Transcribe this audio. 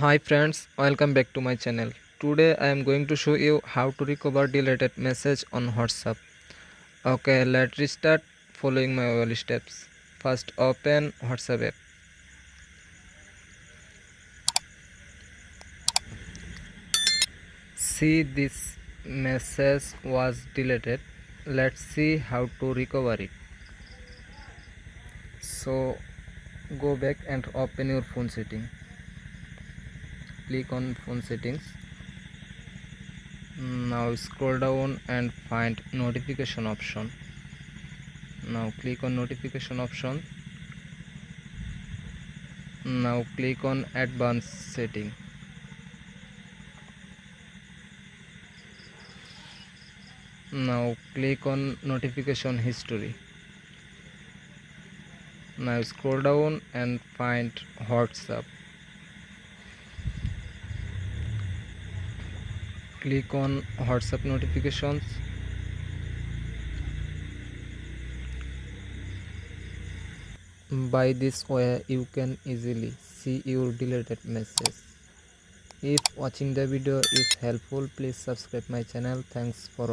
Hi friends, welcome back to my channel. Today I am going to show you how to recover deleted message on WhatsApp. Okay, let's restart following my all steps. First open WhatsApp app. See, this message was deleted. Let's see how to recover it. So go back and open your phone setting. Click on phone settings. Now scroll down and find notification option. Now click on notification option. Now click on advanced setting. Now click on notification history. Now scroll down and find WhatsApp. Click on WhatsApp notifications. By this way you can easily see your deleted message. If watching the video is helpful, please subscribe my channel. Thanks for watching.